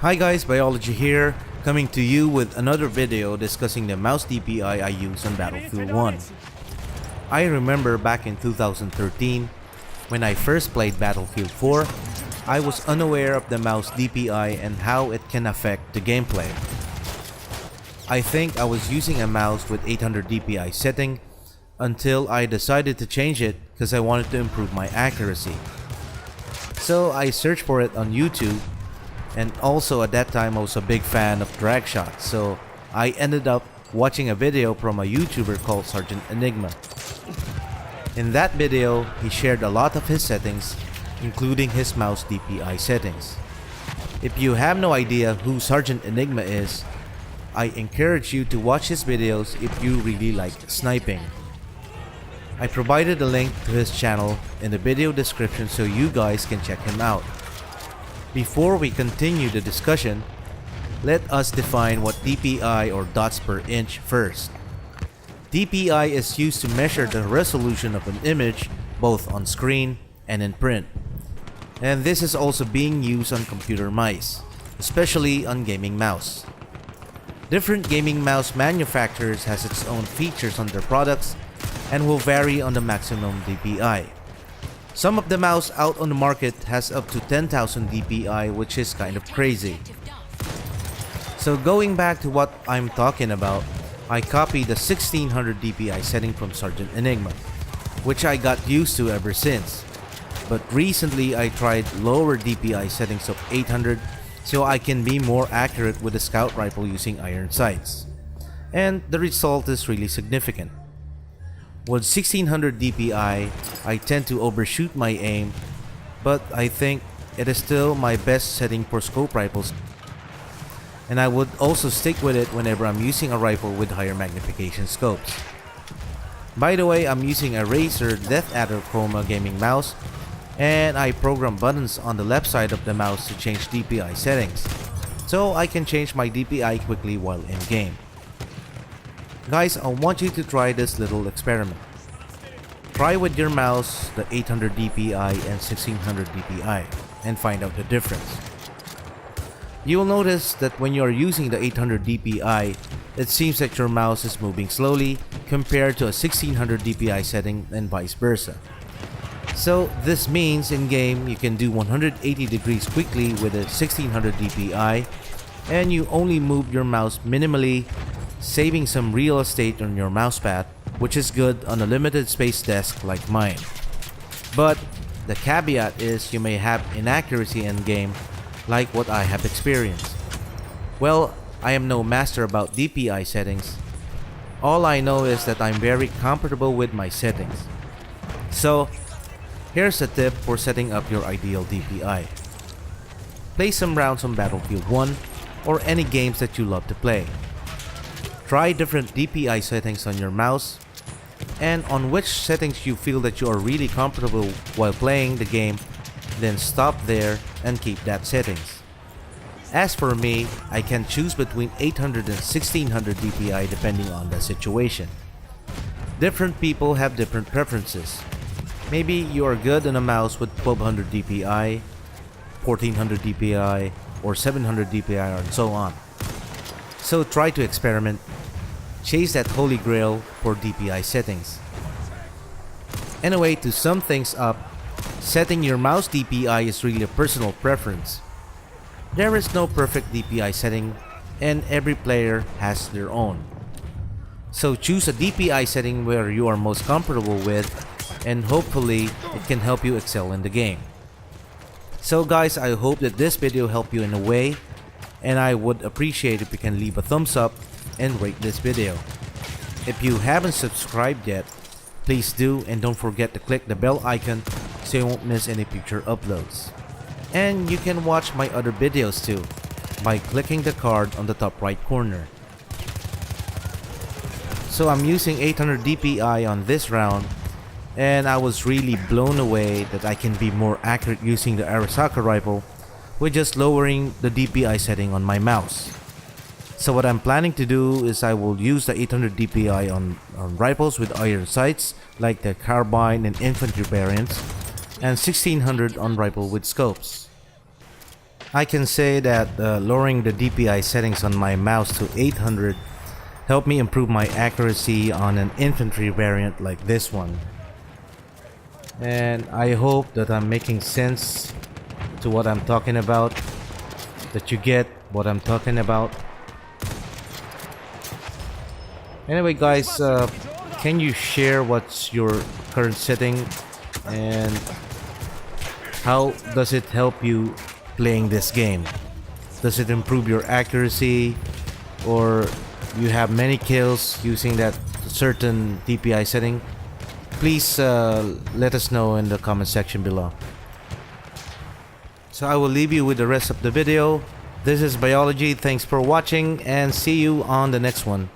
Hi guys, Biology here, coming to you with another video discussing the mouse DPI I use on Battlefield 1. I remember back in 2013, when I first played Battlefield 4, I was unaware of the mouse DPI and how it can affect the gameplay. I think I was using a mouse with 800 DPI setting until I decided to change it because I wanted to improve my accuracy. So I searched for it on YouTube, and also at that time I was a big fan of drag shots, so I ended up watching a video from a YouTuber called Sergeant Enigma. In that video, he shared a lot of his settings, including his mouse DPI settings. If you have no idea who Sergeant Enigma is, I encourage you to watch his videos if you really like sniping. I provided a link to his channel in the video description so you guys can check him out. Before we continue the discussion, let us define what DPI or dots per inch first. DPI is used to measure the resolution of an image both on screen and in print. And this is also being used on computer mice, especially on gaming mouse. Different gaming mouse manufacturers has its own features on their products and will vary on the maximum DPI. Some of the mouse out on the market has up to 10,000 DPI, which is kind of crazy. So going back to what I'm talking about, I copied the 1600 DPI setting from Sergeant Enigma, which I got used to ever since. But recently I tried lower DPI settings of 800 so I can be more accurate with the scout rifle using iron sights. And the result is really significant. With 1600 DPI, I tend to overshoot my aim, but I think it is still my best setting for scope rifles, and I would also stick with it whenever I'm using a rifle with higher magnification scopes. By the way, I'm using a Razer Death Adder Chroma gaming mouse, and I program buttons on the left side of the mouse to change DPI settings, so I can change my DPI quickly while in game. Guys, I want you to try this little experiment. Try with your mouse the 800 DPI and 1600 DPI and find out the difference. You will notice that when you are using the 800 DPI, it seems that your mouse is moving slowly compared to a 1600 DPI setting and vice versa. So this means in game you can do 180 degrees quickly with a 1600 DPI and you only move your mouse minimally, saving some real estate on your mousepad, which is good on a limited space desk like mine. But the caveat is you may have inaccuracy in game like what I have experienced. Well, I am no master about DPI settings. All I know is that I'm very comfortable with my settings. So here's a tip for setting up your ideal DPI. Play some rounds on Battlefield 1 or any games that you love to play. Try different DPI settings on your mouse, and on which settings you feel that you are really comfortable while playing the game, then stop there and keep that settings. As for me, I can choose between 800 and 1600 DPI depending on the situation. Different people have different preferences. Maybe you are good on a mouse with 1200 DPI, 1400 DPI, or 700 DPI, and so on. So try to experiment, chase that holy grail for DPI settings. Anyway, to sum things up, setting your mouse DPI is really a personal preference. There is no perfect DPI setting, and every player has their own. So choose a DPI setting where you are most comfortable with, and hopefully it can help you excel in the game. So guys, I hope that this video helped you in a way, and I would appreciate if you can leave a thumbs up and rate this video. If you haven't subscribed yet, please do, and don't forget to click the bell icon so you won't miss any future uploads. And you can watch my other videos too by clicking the card on the top right corner. So I'm using 800 DPI on this round, and I was really blown away that I can be more accurate using the Arisaka rifle with just lowering the DPI setting on my mouse. So what I'm planning to do is I will use the 800 DPI on rifles with iron sights like the carbine and infantry variants, and 1600 on rifle with scopes. I can say that lowering the DPI settings on my mouse to 800 helped me improve my accuracy on an infantry variant like this one. And I hope that I'm making sense to what I'm talking about, that you get what I'm talking about. Anyway guys, can you share what's your current setting and how does it help you playing this game? Does it improve your accuracy, or you have many kills using that certain DPI setting? Please let us know in the comment section below. So I will leave you with the rest of the video. This is Biology. Thanks for watching and see you on the next one.